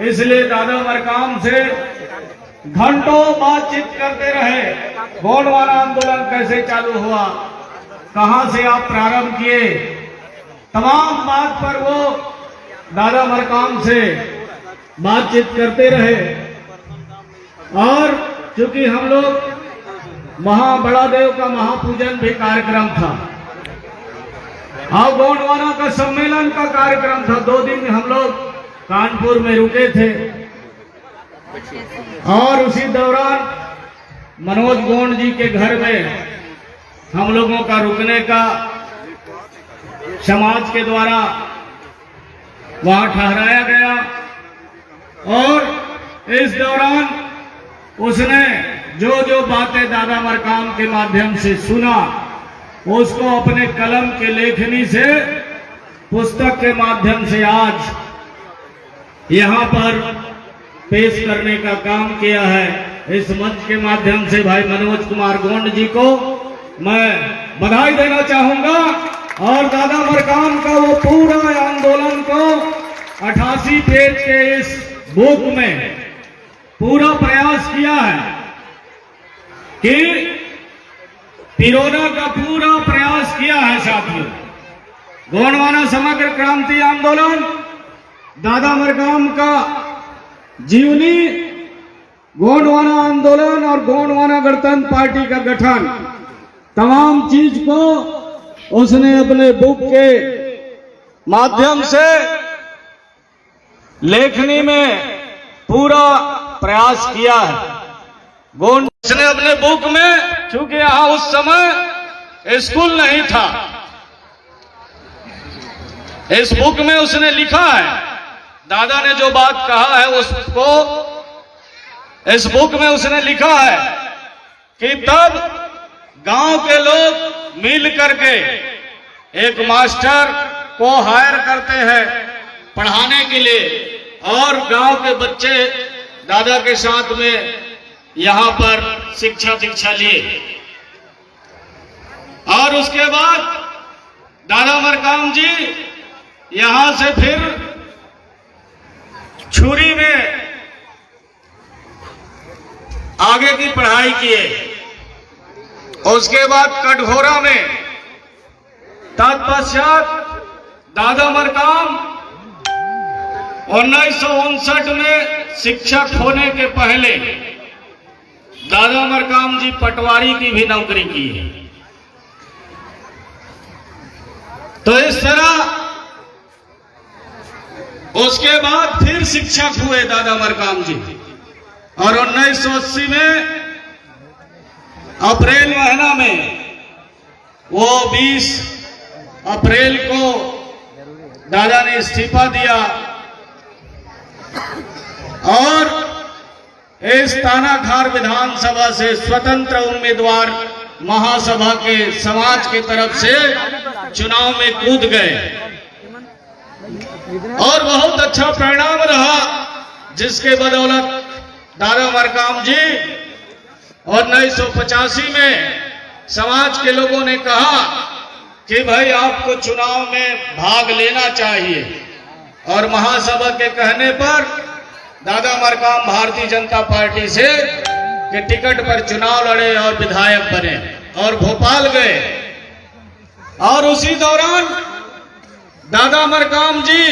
इसलिए दादा मरकाम से घंटों बातचीत करते रहे। गोंडवाना आंदोलन कैसे चालू हुआ, कहां से आप प्रारंभ किए, तमाम बात पर वो दादा मरकाम से बातचीत करते रहे। और चूंकि हम लोग बड़ा देव का महापूजन भी कार्यक्रम था और गोंडवाना का सम्मेलन का कार्यक्रम था। 2 दिन हम लोग कानपुर में रुके थे और उसी दौरान मनोज गोंड जी के घर में हम लोगों का रुकने का समाज के द्वारा वहां ठहराया गया। और इस दौरान उसने जो जो बातें दादा मरकाम के माध्यम से सुना, उसको अपने कलम के लेखनी से, पुस्तक के माध्यम से आज यहाँ पर पेश करने का काम किया है। इस मंच के माध्यम से भाई मनोज कुमार गोंड जी को मैं बधाई देना चाहूंगा और दादा मरकाम का वो पूरा आंदोलन को 88 पेज के इस बुक में पूरा प्रयास किया है कि पिरोना का पूरा प्रयास किया है। साथियों, गोंडवाना समग्र क्रांति आंदोलन, दादा मरकाम का जीवनी, गोंडवाना आंदोलन और गोंडवाना गणतंत्र पार्टी का गठन, तमाम चीज को उसने अपने बुक के माध्यम से लेखनी में पूरा प्रयास किया है। गोंड उसने अपने बुक में, चूंकि यहां उस समय स्कूल नहीं था, इस बुक में उसने लिखा है, दादा ने जो बात कहा है उसको इस बुक में उसने लिखा है कि तब गांव के लोग मिल करके एक मास्टर को हायर करते हैं पढ़ाने के लिए और गांव के बच्चे दादा के साथ में यहां पर शिक्षा लिए। और उसके बाद दादा मरकाम जी यहां से फिर छुरी में आगे की पढ़ाई किए। उसके बाद कटघोरा में, तत्पश्चात दादा मरकाम 1959 में शिक्षक होने के पहले दादा मरकाम जी पटवारी की भी नौकरी की है। तो इस तरह उसके बाद फिर शिक्षक हुए दादा मरकाम जी और 1980 में अप्रैल महीना में, वो 20 अप्रैल को दादा ने इस्तीफा दिया और इस तानाघार विधानसभा से स्वतंत्र उम्मीदवार महासभा के समाज की तरफ से चुनाव में कूद गए और बहुत अच्छा परिणाम रहा, जिसके बदौलत दादा मरकाम जी 1985 में समाज के लोगों ने कहा कि भाई आपको चुनाव में भाग लेना चाहिए और महासभा के कहने पर दादा मरकाम भारतीय जनता पार्टी से के टिकट पर चुनाव लड़े और विधायक बने और भोपाल गए। और उसी दौरान दादा मरकाम जी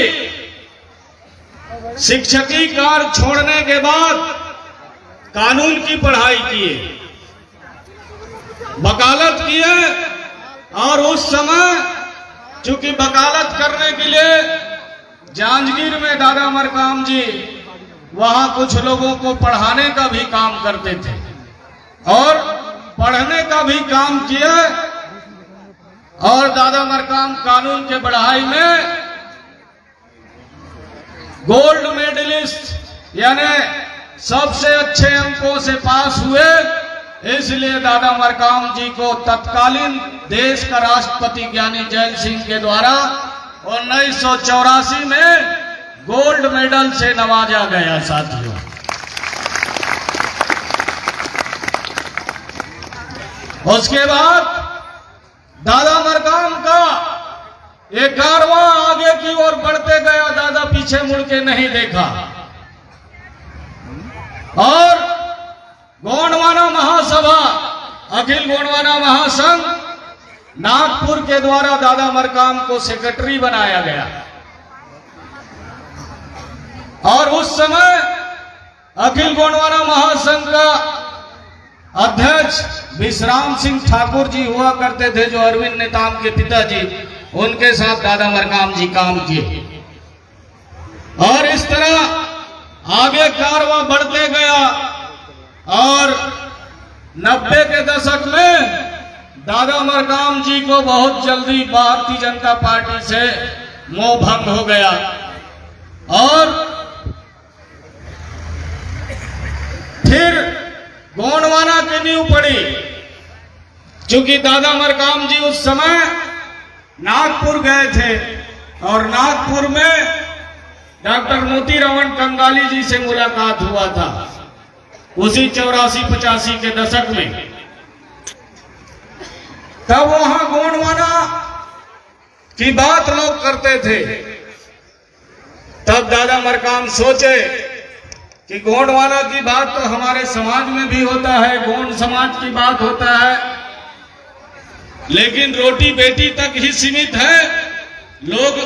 शिक्षकी कार्य छोड़ने के बाद कानून की पढ़ाई किए, वकालत किए और उस समय चूंकि वकालत करने के लिए जांजगीर में दादा मरकाम जी वहां कुछ लोगों को पढ़ाने का भी काम करते थे और पढ़ने का भी काम किया। और दादा मरकाम कानून के पढ़ाई में गोल्ड मेडलिस्ट यानी सबसे अच्छे अंकों से पास हुए। इसलिए दादा मरकाम जी को तत्कालीन देश का राष्ट्रपति ज्ञानी जैल सिंह के द्वारा 1984 में गोल्ड मेडल से नवाजा गया। साथियों, उसके बाद दादा मरकाम का ये कारवां आगे की ओर बढ़ते गया। दादा पीछे मुड़ के नहीं देखा और गोंडवाना महासभा, अखिल गोंडवाना महासंघ नागपुर के द्वारा दादा मरकाम को सेक्रेटरी बनाया गया। और उस समय अखिल गोंडवाना महासंघ का अध्यक्ष विश्राम सिंह ठाकुर जी हुआ करते थे, जो अरविंद नेताम के पिताजी, उनके साथ दादा मरकाम जी काम किए। और इस तरह आगे कारवां बढ़ते गया और 90 के दशक में दादा मरकाम जी को बहुत जल्दी भारतीय जनता पार्टी से मोह भंग हो गया और फिर गोंडवाना की नींव पड़ी। क्योंकि दादा मरकाम जी उस समय नागपुर गए थे और नागपुर में डॉक्टर मोतीराम कंगाली जी से मुलाकात हुआ था उसी 84-85 के दशक में। तब वहां गोंडवाना की बात लोग करते थे। तब दादा मरकाम सोचे कि गोंडवाना की बात तो हमारे समाज में भी होता है, गोंड समाज की बात होता है, लेकिन रोटी बेटी तक ही सीमित है, लोग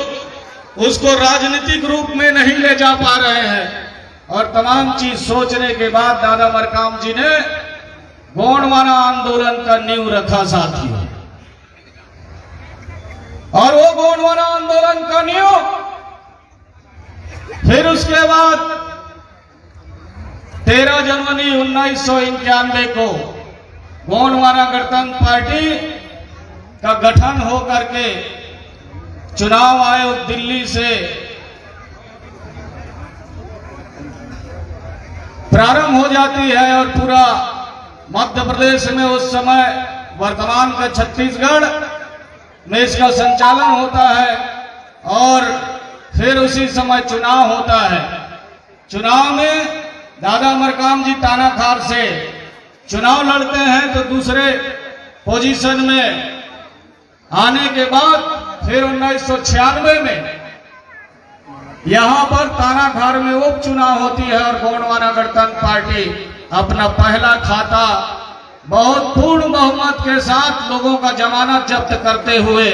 उसको राजनीतिक रूप में नहीं ले जा पा रहे हैं। और तमाम चीज सोचने के बाद दादा मरकाम जी ने गोंडवाना आंदोलन का नींव रखा साथियों। और वो गोंडवाना आंदोलन का नींव फिर उसके बाद 13 जनवरी 1991 को गोंडवाना गणतंत्र पार्टी का गठन हो करके चुनाव आयोग दिल्ली से प्रारंभ हो जाती है और पूरा मध्य प्रदेश में उस समय वर्तमान का छत्तीसगढ़ में इसका संचालन होता है और फिर उसी समय चुनाव होता है। चुनाव में दादा मरकाम जी तानाखार से चुनाव लड़ते हैं तो दूसरे पोजीशन में आने के बाद फिर 1996 में यहां पर तानाखार में उपचुनाव होती है और गोंडवाना गणतंत्र पार्टी अपना पहला खाता बहुत पूर्ण बहुमत के साथ लोगों का जमानत जब्त करते हुए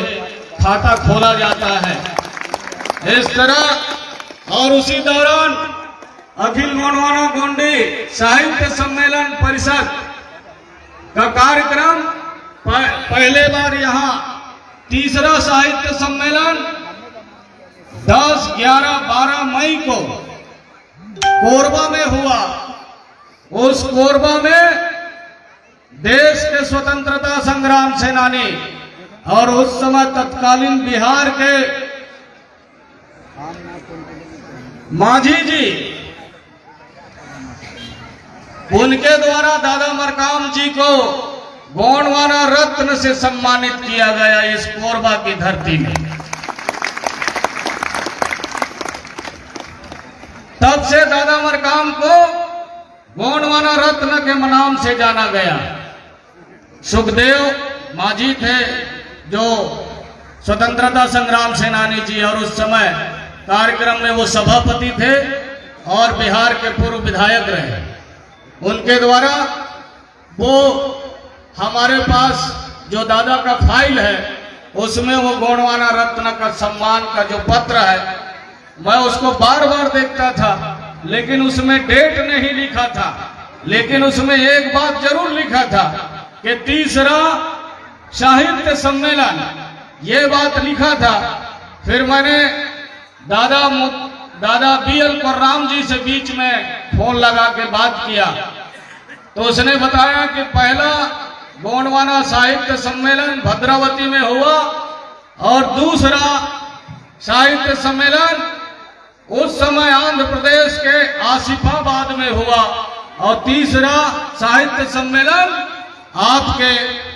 खाता खोला जाता है। इस तरह और उसी दौरान अखिल गोंडवाना गोंडी साहित्य सम्मेलन परिषद का कार्यक्रम पहले बार यहाँ तीसरा साहित्य सम्मेलन 10, 11, 12 मई को कोरबा में हुआ। उस कोरबा में देश के स्वतंत्रता संग्राम सेनानी और उस समय तत्कालीन बिहार के मांझी जी, उनके द्वारा दादा मरकाम जी को गोंडवाना रत्न से सम्मानित किया गया इस कोरबा की धरती में। तब से दादा मरकाम को गोंडवाना रत्न के नाम से जाना गया। सुखदेव मांझी थे जो स्वतंत्रता संग्राम सेनानी जी और उस समय कार्यक्रम में वो सभापति थे और बिहार के पूर्व विधायक रहे। उनके द्वारा वो हमारे पास जो दादा का फाइल है उसमें वो गोंडवाना रत्न का सम्मान का जो पत्र है, मैं उसको बार बार देखता था, लेकिन उसमें डेट नहीं लिखा था। लेकिन उसमें एक बात जरूर लिखा था कि तीसरा साहित्य सम्मेलन, ये बात लिखा था। फिर मैंने दादा BL कोर्राम जी से बीच में फोन लगा के बात किया तो उसने बताया कि पहला गोंडवाना साहित्य सम्मेलन भद्रावती में हुआ और दूसरा साहित्य सम्मेलन उस समय आंध्र प्रदेश के आसिफाबाद में हुआ और तीसरा साहित्य सम्मेलन आपके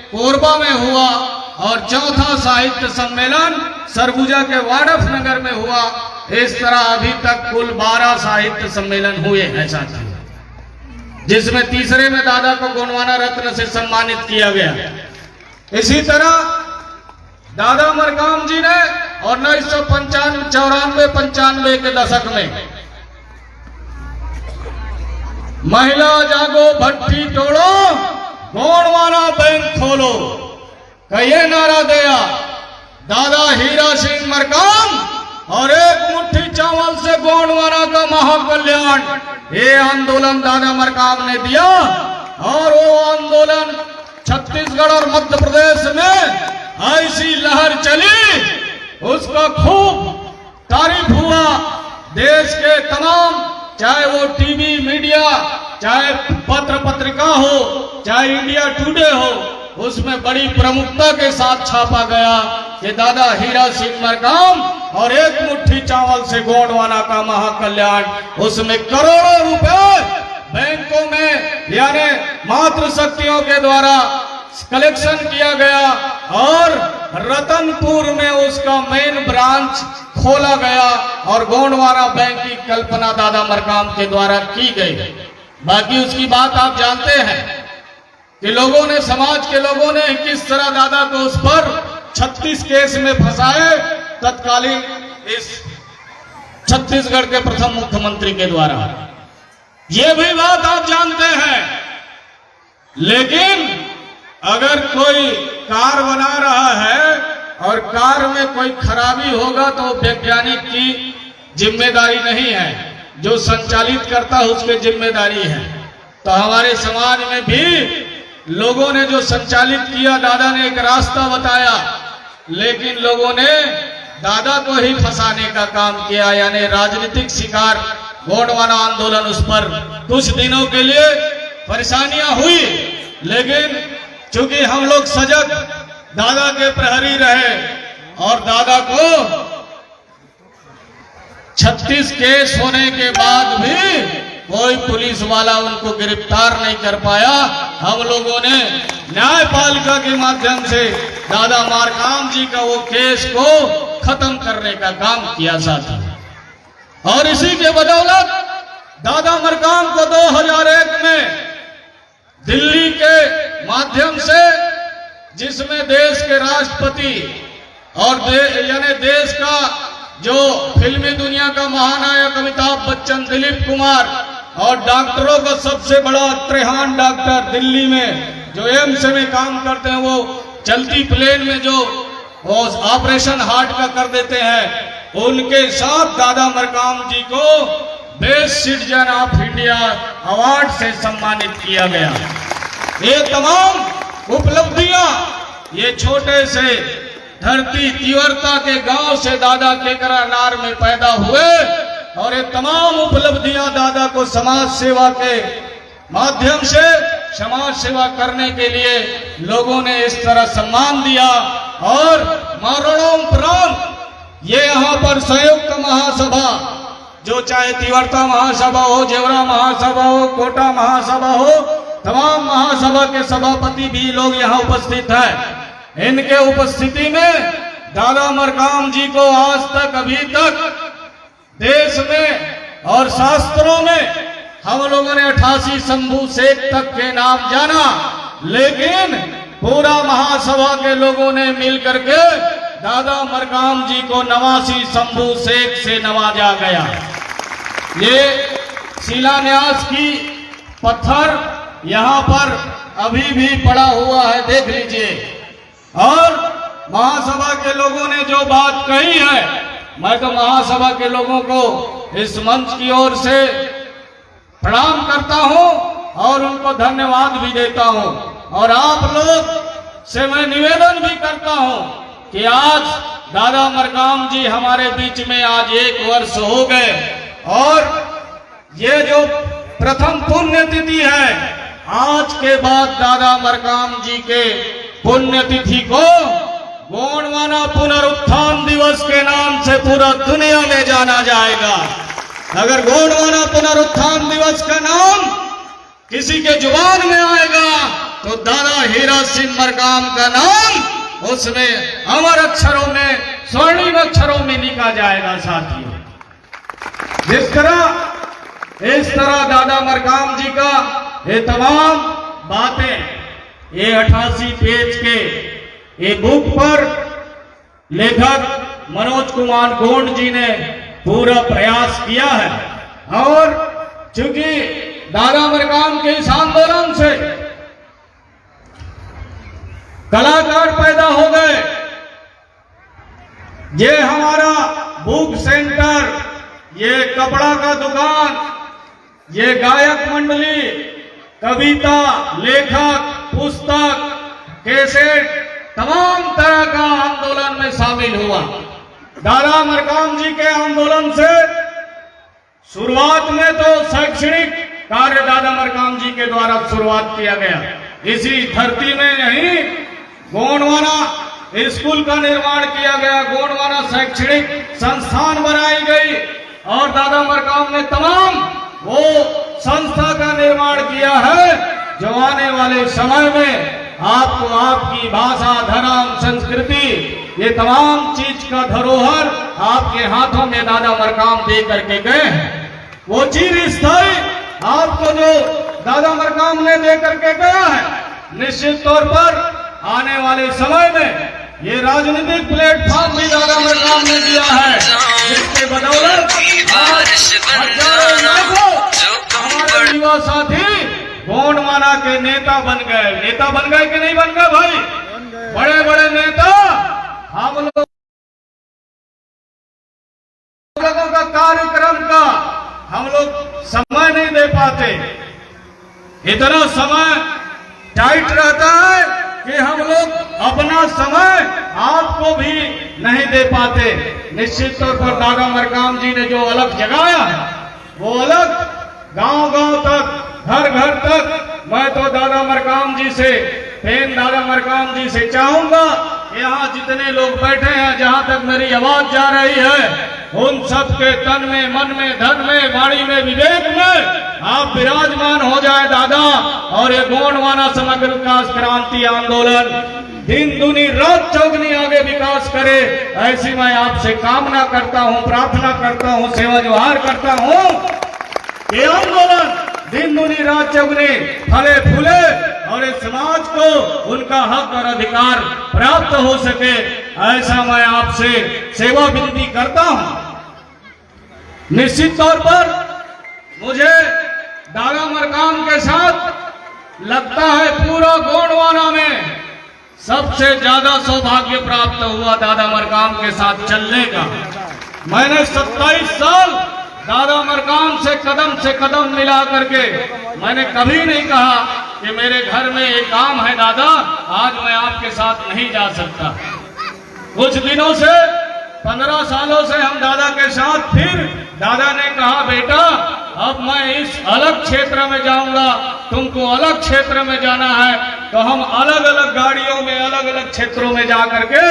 कोरबा में हुआ और चौथा साहित्य सम्मेलन सरगुजा के वाड़फ नगर में हुआ। इस तरह अभी तक कुल 12 साहित्य सम्मेलन हुए हैं साथियों, जिसमें तीसरे में दादा को गोंडवाना रत्न से सम्मानित किया गया। इसी तरह दादा मरकाम जी ने 1995-95 के दशक में महिला जागो भट्टी तोड़ो, गोंडवाना बैंक खोलो, का ये नारा दिया दादा हीरा सिंह मरकाम। और एक मुट्ठी चावल से गोंडवाना का महाकल्याण, ये आंदोलन दादा मरकाम ने दिया। और वो आंदोलन छत्तीसगढ़ और मध्य प्रदेश में ऐसी लहर चली, उसका खूब तारीफ हुआ। देश के तमाम, चाहे वो टीवी मीडिया, चाहे पत्र पत्रिका हो, चाहे इंडिया टुडे हो, उसमें बड़ी प्रमुखता के साथ छापा गया कि दादा हीरा सिंह मरकाम और एक मुट्ठी चावल से गोंडवाना का महाकल्याण। उसमें करोड़ों रुपए बैंकों में यानी मातृशक्तियों के द्वारा कलेक्शन किया गया और रतनपुर में उसका मेन ब्रांच खोला गया और गोंडवाना बैंक की कल्पना दादा मरकाम के द्वारा की गई। बाकी उसकी बात आप जानते हैं कि लोगों ने, समाज के लोगों ने किस तरह दादा को उस पर 36 केस में फंसाए तत्कालीन इस छत्तीसगढ़ के प्रथम मुख्यमंत्री के द्वारा। ये भी बात आप जानते हैं। लेकिन अगर कोई कार बना रहा है और कार में कोई खराबी होगा तो वैज्ञानिक की जिम्मेदारी नहीं है, जो संचालित करता है उसकी जिम्मेदारी है। तो हमारे समाज में भी लोगों ने जो संचालित किया, दादा ने एक रास्ता बताया, लेकिन लोगों ने दादा को ही फंसाने का काम किया, यानी राजनीतिक शिकार। गोंडवाना आंदोलन, उस पर कुछ दिनों के लिए परेशानियां हुई, लेकिन चूंकि हम लोग सजग दादा के प्रहरी रहे और दादा को 36 केस होने के बाद भी कोई पुलिस वाला उनको गिरफ्तार नहीं कर पाया। हम लोगों ने न्यायपालिका के माध्यम से दादा मरकाम जी का वो केस को खत्म करने का काम किया साथी। और इसी के बदौलत दादा मरकाम को 2001 में दिल्ली के माध्यम से, जिसमें देश के राष्ट्रपति और यानी देश का जो फिल्मी दुनिया का महानायक अमिताभ बच्चन, दिलीप कुमार और डॉक्टरों का सबसे बड़ा त्रेहान डॉक्टर दिल्ली में जो एम्स में काम करते हैं, वो चलती प्लेन में जो ऑपरेशन हार्ट का कर देते हैं, उनके साथ दादा मरकाम जी को best citizen of India award से सम्मानित किया गया। ये तमाम उपलब्धियां ये छोटे से धरती तीव्रता के गांव से दादा केकरानार में पैदा हुए, और ये तमाम उपलब्धियां दादा को समाज सेवा के माध्यम से समाज सेवा करने के लिए लोगों ने इस तरह सम्मान दिया। और मरणोपरांत ये यहाँ पर संयुक्त महासभा, जो चाहे तीव्रता महासभा हो, जेवरा महासभा हो, कोटा महासभा हो, तमाम महासभा के सभापति भी लोग यहाँ उपस्थित हैं। इनके उपस्थिति में दादा मरकाम जी को आज तक, अभी तक देश में और शास्त्रों में हम लोगों ने 88 शंभू शेख तक के नाम जाना, लेकिन पूरा महासभा के लोगों ने मिलकर के दादा मरकाम जी को 89 शंभू शेख से नवाजा गया। ये शिलान्यास की पत्थर यहाँ पर अभी भी पड़ा हुआ है, देख लीजिए। और महासभा के लोगों ने जो बात कही है, मैं तो महासभा के लोगों को इस मंच की ओर से प्रणाम करता हूं और उनको धन्यवाद भी देता हूं। और आप लोग से मैं निवेदन भी करता हूं कि आज दादा मरकाम जी हमारे बीच में आज 1 वर्ष हो गए, और ये जो प्रथम पुण्यतिथि है, आज के बाद दादा मरकाम जी के पुण्यतिथि को गोंडवाना पुनरुत्थान दिवस के नाम से पूरा दुनिया में जाना जाएगा। अगर गोंडवाना पुनरुत्थान दिवस का नाम किसी के जुबान में आएगा तो दादा हीरा सिंह मरकाम का नाम उसमें अमर अक्षरों में, स्वर्णिम अक्षरों में लिखा जाएगा साथियों। इस तरह दादा मरकाम जी का ये तमाम बातें, ये 88 पेज के ये बुक पर लेखक मनोज कुमार गोंड जी ने पूरा प्रयास किया है। और चूंकि दादा मरकाम के इस आंदोलन से कलाकार पैदा हो गए। ये हमारा बुक सेंटर, ये कपड़ा का दुकान, ये गायक मंडली, कविता, लेखक, पुस्तक, कैसेट, तमाम तरह का आंदोलन में शामिल हुआ। दादा मरकाम जी के आंदोलन से शुरुआत में तो शैक्षणिक कार्य दादा मरकाम जी के द्वारा शुरुआत किया गया। इसी धरती में यही गोंडवाना स्कूल का निर्माण किया गया, गोंडवाना शैक्षणिक संस्थान बनाई गई और दादा मरकाम ने तमाम वो संस्था का निर्माण किया है जो आने वाले समय में आपको आपकी भाषा, धर्म, संस्कृति, ये तमाम चीज का धरोहर आपके हाथों में दादा मरकाम दे करके गए हैं। वो चीज स्थायी आपको जो दादा मरकाम ने दे करके गया है, निश्चित तौर पर आने वाले समय में ये राजनीतिक प्लेटफॉर्म भी दादा मरकाम ने दिया है, जिसके बदौलत हमारे युवा साथी गोंडवाना के नेता बन गए। नेता बन गए कि नहीं बन गए भाई? बड़े बड़े नेता। हम लोगों का कार्यक्रम का हम लोग समय नहीं दे पाते, इतना समय टाइट रहता है कि हम लोग अपना समय आपको भी नहीं दे पाते। निश्चित तौर पर दादा मरकाम जी ने जो अलग जगाया है, वो अलग गांव गांव तक, घर घर तक, मैं तो दादा मरकाम जी से, फेन दादा मरकाम जी से चाहूंगा, यहाँ जितने लोग बैठे हैं, जहां तक मेरी आवाज जा रही है, उन सब के तन में, मन में, धन में, वाणी में, विवेक में आप विराजमान हो जाए दादा, और ये गोंडवाना समग्र विकास क्रांति आंदोलन दिन दुनी रात चौगनी आगे विकास करे, ऐसी मैं आपसे कामना करता हूँ, प्रार्थना करता हूँ, सेवा जोहार करता हूँ। ये आंदोलन दिन दुनी रात चौगनी फले फूले और इस समाज को उनका हक और अधिकार प्राप्त हो सके, ऐसा मैं आपसे सेवा विनती करता हूं। निश्चित तौर पर मुझे दादा मरकाम के साथ लगता है पूरा गोंडवाना में सबसे ज्यादा सौभाग्य प्राप्त हुआ दादा मरकाम के साथ चलने का। मैंने 27 साल दादा मरकाम से कदम मिला करके मैंने कभी नहीं कहा कि मेरे घर में एक काम है दादा, आज मैं आपके साथ नहीं जा सकता। कुछ दिनों से, 15 सालों से हम दादा के साथ, फिर दादा ने कहा बेटा अब मैं इस अलग क्षेत्र में जाऊंगा, तुमको अलग क्षेत्र में जाना है, तो हम अलग अलग गाड़ियों में अलग अलग क्षेत्रों में जा करके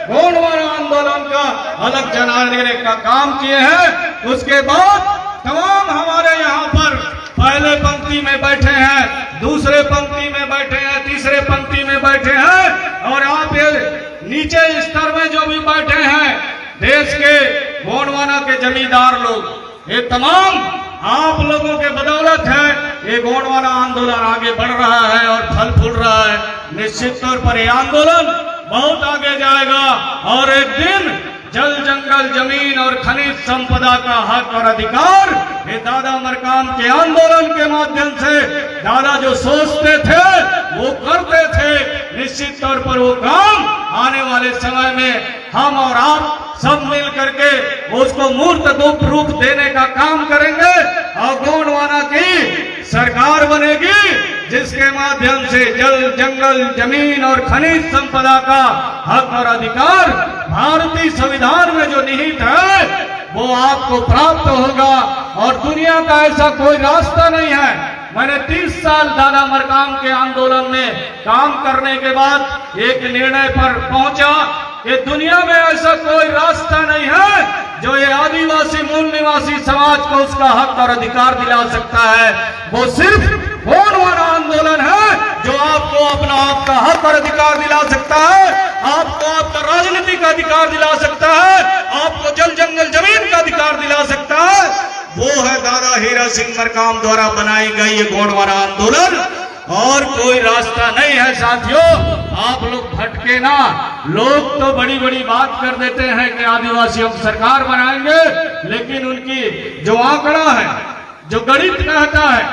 गोंडवाना आंदोलन का अलग जनाने का काम किए हैं। उसके बाद तमाम हमारे यहाँ पर पहले पंक्ति में बैठे हैं, दूसरे पंक्ति में बैठे हैं, तीसरे पंक्ति में बैठे हैं, और आप ये नीचे स्तर में जो भी बैठे हैं, देश के गोंडवाना के जमींदार लोग, ये तमाम आप लोगों के बदौलत है ये गोंडवाना आंदोलन आगे बढ़ रहा है और फल फूल रहा है। निश्चित तौर पर ये आंदोलन बहुत आगे जाएगा और एक दिन जल, जंगल, जमीन और खनिज संपदा का हक और अधिकार ये दादा मरकाम के आंदोलन के माध्यम से दादा जो सोचते थे वो करते थे। निश्चित तौर पर वो काम आने वाले समय में हम और आप सब मिल करके उसको मूर्त रूप देने का काम करेंगे और गोंडवाना की सरकार बनेगी, जिसके माध्यम से जल, जंगल, जमीन और खनिज संपदा का हक और अधिकार भारतीय संविधान में जो निहित है वो आपको प्राप्त होगा। और दुनिया का ऐसा कोई रास्ता नहीं है। मैंने 30 साल दादा मरकाम के आंदोलन में काम करने के बाद एक निर्णय पर पहुंचा कि दुनिया में ऐसा कोई रास्ता नहीं है जो ये आदिवासी मूल निवासी समाज को उसका हक और अधिकार दिला सकता है। वो सिर्फ गोंडवाना आंदोलन है जो आपको अपना आपका हक और अधिकार दिला सकता है, आपको आपका राजनीतिक अधिकार दिला सकता है, आपको जल, जंगल, जमीन का अधिकार दिला सकता है। वो है दादा हीरा सिंह मरकाम द्वारा बनाई गई ये गोंडवाना आंदोलन, और कोई रास्ता नहीं है। साथियों, आप लोग भटके ना। लोग तो बड़ी बड़ी बात कर देते हैं कि आदिवासियों की सरकार बनाएंगे, लेकिन उनकी जो आंकड़ा है, जो गणित कहता है,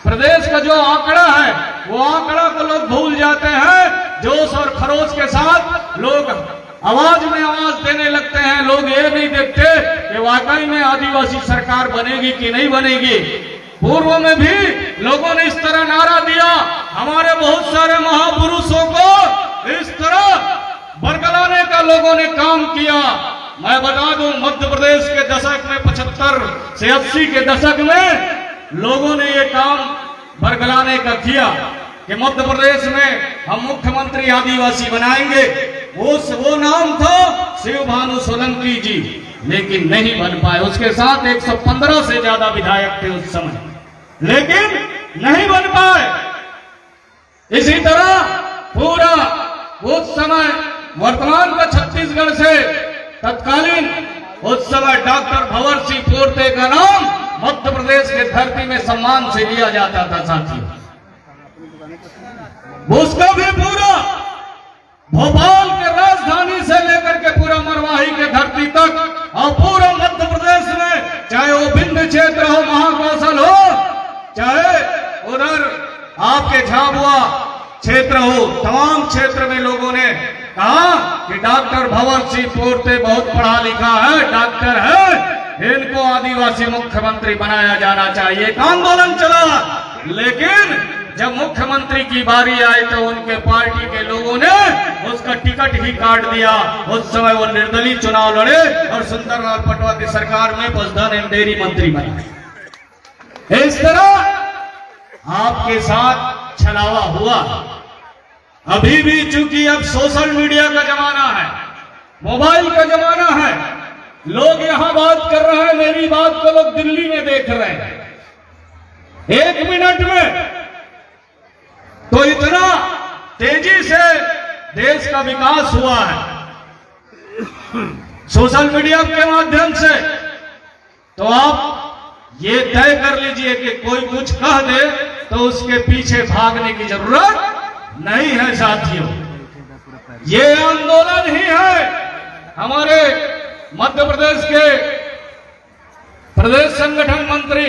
प्रदेश का जो आंकड़ा है वो आंकड़ा को लोग भूल जाते हैं। जोश और खरोश के साथ लोग आवाज में आवाज देने लगते हैं। लोग ये नहीं देखते कि वाकई में आदिवासी सरकार बनेगी कि नहीं बनेगी। पूर्व में भी लोगों ने इस तरह नारा दिया, हमारे बहुत सारे महापुरुषों को इस तरह बरगलाने का लोगों ने काम किया। मैं बता दूं, मध्य प्रदेश के दशक में 75 से 80 के दशक में लोगों ने ये काम बरगलाने का किया कि मध्य प्रदेश में हम मुख्यमंत्री आदिवासी बनाएंगे। वो नाम था शिव भानु सोलंकी जी, लेकिन नहीं बन पाए। उसके साथ 115 से ज्यादा विधायक थे उस समय, लेकिन नहीं बन पाए। इसी तरह पूरा उस समय वर्तमान का छत्तीसगढ़ से तत्कालीन उस समय डॉक्टर भंवर सिंह पोर्ते का नाम मध्य प्रदेश के धरती में सम्मान से लिया जाता था साथियों। उसका भी पूरा भोपाल के राजधानी से लेकर के पूरा मरवाही के धरती तक और पूरा मध्य प्रदेश में, चाहे वो विंध्य क्षेत्र हो, महाकौशल हो, चाहे उधर आपके झाबुआ क्षेत्र हो, तमाम क्षेत्र में लोगों ने कहा कि डॉक्टर भंवर सिंह पोर्ते बहुत पढ़ा लिखा है, डॉक्टर है, इनको आदिवासी मुख्यमंत्री बनाया जाना चाहिए। एक आंदोलन चला, लेकिन जब मुख्यमंत्री की बारी आई तो उनके पार्टी के लोगों ने उसका टिकट ही काट दिया। उस समय वो निर्दलीय चुनाव लड़े और सुंदरलाल पटवा की सरकार में पशुधन एवं डेयरी मंत्री बने। इस तरह आपके साथ छलावा हुआ। अभी भी चूंकि अब सोशल मीडिया का जमाना है, मोबाइल का जमाना है, लोग यहां बात कर रहे हैं, मेरी बात को लोग दिल्ली में देख रहे हैं। 1 मिनट में तो इतना तेजी से देश का विकास हुआ है सोशल मीडिया के माध्यम से। तो आप ये तय कर लीजिए कि कोई कुछ कह दे तो उसके पीछे भागने की जरूरत नहीं है साथियों। ये आंदोलन ही है। हमारे मध्य प्रदेश के प्रदेश संगठन मंत्री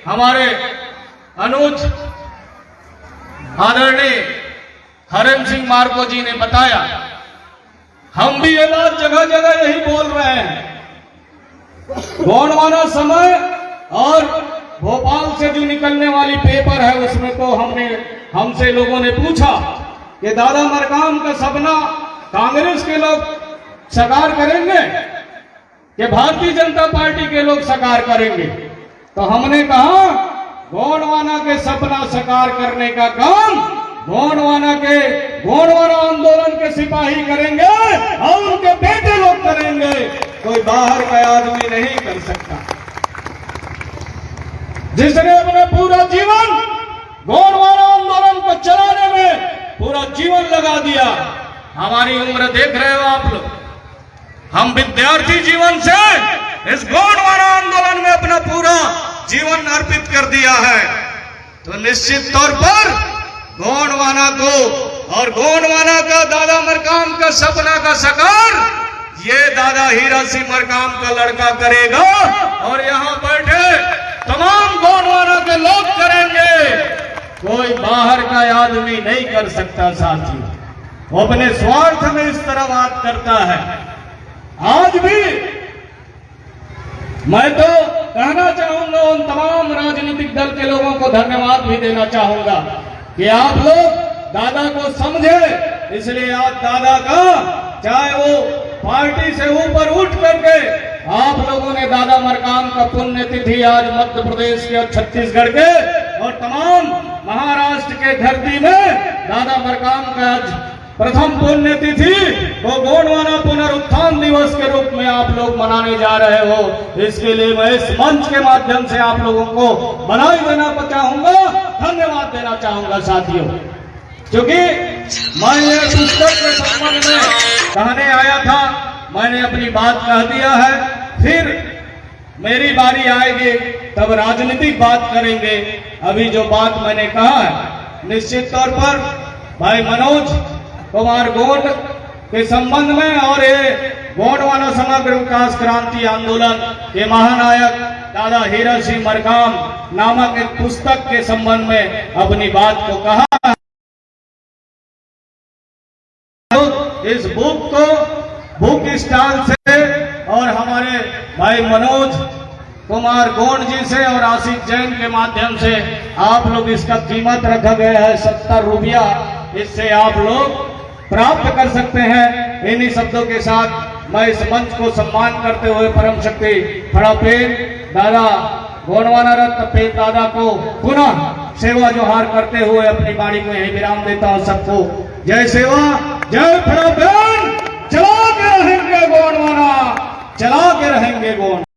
हमारे अनुज आदरणीय हरेंद्र सिंह मार्को जी ने बताया, हम भी ये बात जगह जगह यही बोल रहे हैं। गोंडवाना समय और भोपाल से जो निकलने वाली पेपर है उसमें तो हमसे लोगों ने पूछा कि दादा मरकाम का सपना कांग्रेस के लोग साकार करेंगे कि भारतीय जनता पार्टी के लोग साकार करेंगे। तो हमने कहा गोंडवाना के सपना साकार करने का काम गोंडवाना आंदोलन के सिपाही करेंगे और उनके बेटे लोग करेंगे, कोई बाहर का आदमी नहीं कर सकता। जिसने अपने पूरा जीवन गोंडवाना आंदोलन को चलाने में पूरा जीवन लगा दिया। हमारी उम्र देख रहे हो आप लोग, हम विद्यार्थी जीवन से इस गोंडवाना आंदोलन में अपना पूरा जीवन अर्पित कर दिया है। तो निश्चित तौर पर गोंडवाना को और गोंडवाना का दादा मरकाम का सपना का साकार ये दादा हीरा सिंह मरकाम का लड़का करेगा और यहाँ बैठे तमाम गोंडवाना के लोग करेंगे। कोई बाहर का आदमी नहीं कर सकता साथी। वो अपने स्वार्थ में इस तरह बात करता है। आज भी मैं तो कहना चाहूंगा, उन तमाम राजनीतिक दल के लोगों को धन्यवाद भी देना चाहूंगा कि आप लोग दादा को समझे। इसलिए आज दादा का, चाहे वो पार्टी से ऊपर उठ करके आप लोगों ने दादा मरकाम का पुण्यतिथि आज मध्य प्रदेश के और छत्तीसगढ़ के और तमाम महाराष्ट्र के धरती में दादा मरकाम का आज प्रथम पुण्यतिथि वो गोंडवाना पुनरुत्थान दिवस के रूप में आप लोग मनाने जा रहे हो। इसके लिए मैं इस मंच के माध्यम से आप लोगों को बधाई देना चाहूंगा, धन्यवाद देना चाहूंगा साथियों। क्योंकि मैं ये पुस्तक के संबंध में कहने आया था, मैंने अपनी बात कह दिया है। फिर मेरी बारी आएगी तब राजनीतिक बात करेंगे। अभी जो बात मैंने कहा है निश्चित तौर पर भाई मनोज कुमार गोंड के संबंध में और ये गोंडवाना समग्र विकास क्रांति आंदोलन के महानायक दादा हीरा सिंह मरकाम नामक एक पुस्तक के संबंध में अपनी बात को कहा। इस बुक स्टॉल से और हमारे भाई मनोज कुमार गोंड जी से और आशीष जैन के माध्यम से आप लोग इसका कीमत रखा गया है 70 रुपया। इससे आप लोग प्राप्त कर सकते हैं। इन्हीं शब्दों के साथ मैं इस मंच को सम्मान करते हुए परम शक्ति फड़ापेन दादा गोंडवाना रत्न पेन दादा को पुनः सेवा जोहार करते हुए अपनी वाणी को यही विराम देता हूं। सबको जय सेवा, जय फड़ापेन। चला के रहेंगे गोंडवाना, चला के रहेंगे गोंड।